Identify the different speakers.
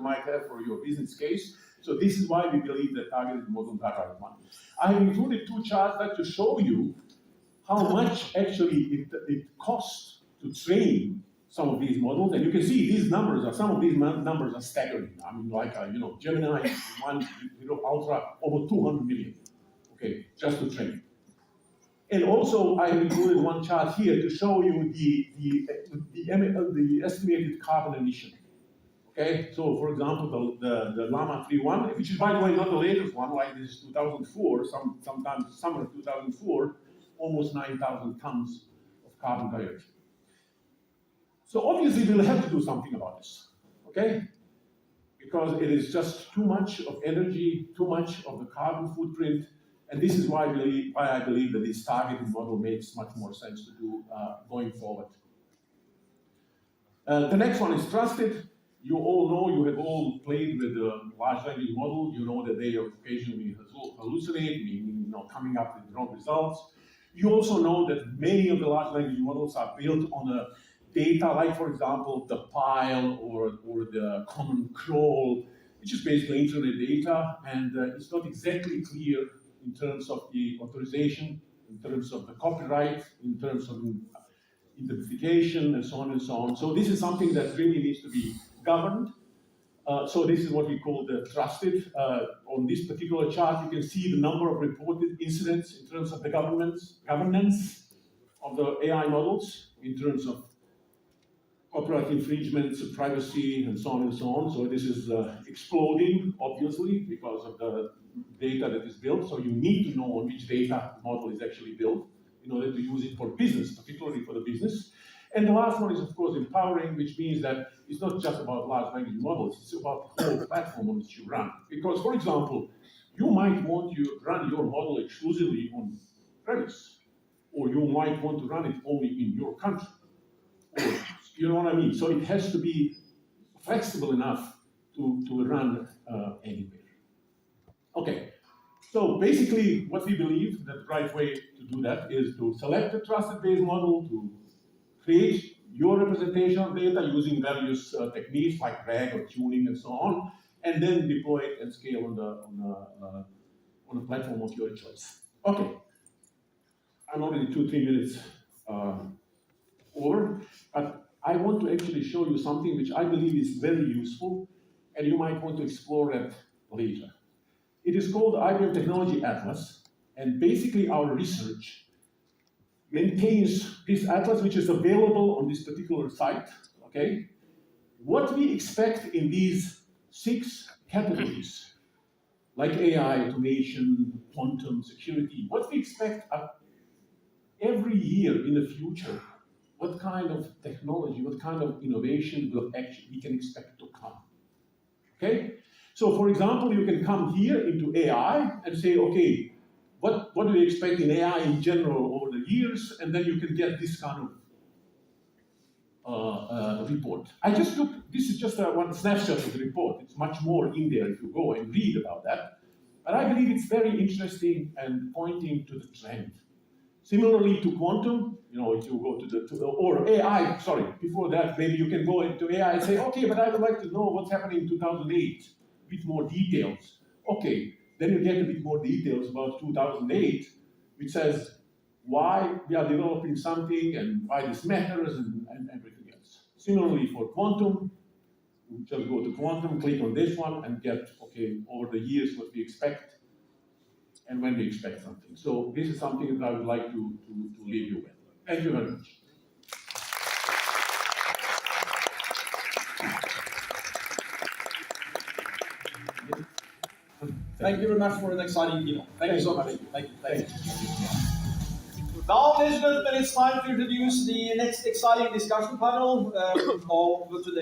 Speaker 1: might have for your business case. So this is why we believe that targeted models are the right one. I have included two charts that to show you how much actually it costs to train some of these models, and you can see these numbers are, some of these numbers are staggering. I mean, like, Gemini 1, Ultra, over 200 million, okay, just to train. And also, I have included one chart here to show you the estimated carbon emission. Okay, so for example, the Llama 3.1, which is by the way not the latest one, like this is 2004, sometime summer 2004, almost 9,000 tons of carbon dioxide. So obviously we'll have to do something about this, okay? Because it is just too much of energy, too much of the carbon footprint, and this is why I believe that this targeted model makes much more sense to do going forward. The next one is trusted. You all know, you have all played with the large language model. You know that they occasionally hallucinate, meaning coming up with wrong results. You also know that many of the large language models are built on a data, like for example, the pile or the common crawl, which is basically internet data, and it's not exactly clear in terms of the authorization, in terms of the copyright, in terms of identification, and so on and so on. So this is something that really needs to be governed. So this is what we call the trusted. On this particular chart, you can see the number of reported incidents in terms of the governance of the AI models, in terms of copyright infringements, privacy, and so on and so on. So this is exploding, obviously, because of the data that is built. So you need to know on which data model is actually built in order to use it for business, particularly for the business. And the last one is, of course, empowering, which means that it's not just about large language models, it's about the whole platform on which you run. Because, for example, you might want to run your model exclusively on premise, or you might want to run it only in your country. Or, you know what I mean? So it has to be flexible enough to run anywhere. Okay, so basically what we believe that the right way to do that is to select a trusted base model, to create your representation of data using various techniques like RAG or tuning and so on, and then deploy it and scale on a platform of your choice. Okay, I'm already 2-3 minutes over, but I want to actually show you something which I believe is very useful, and you might want to explore that later. It is called the IBM Technology Atlas, and basically our research maintains this atlas, which is available on this particular site, okay? What we expect in these 6 categories, like AI, automation, quantum, security, what we expect every year in the future, what kind of technology, what kind of innovation we can expect to come, okay? So for example, you can come here into AI and say, okay, what do we expect in AI in general over the years, and then you can get this kind of report. This is just one snapshot of the report. It's much more in there if you go and read about that. But I believe it's very interesting and pointing to the trend. Similarly to quantum, if you go to or AI, sorry, before that, maybe you can go into AI and say, okay, but I would like to know what's happening in 2008, a bit more details. Okay, then you get a bit more details about 2008, which says why we are developing something and why this matters and everything else. Similarly for quantum, you just go to quantum, click on this one and get, okay, over the years what we expect and when we expect something. So this is something that I would like to leave you with. Thank you very much.
Speaker 2: Thank you very much for an exciting keynote. Thank you so much. Thank you. Now, ladies and gentlemen, it's time to introduce the next exciting discussion panel of today.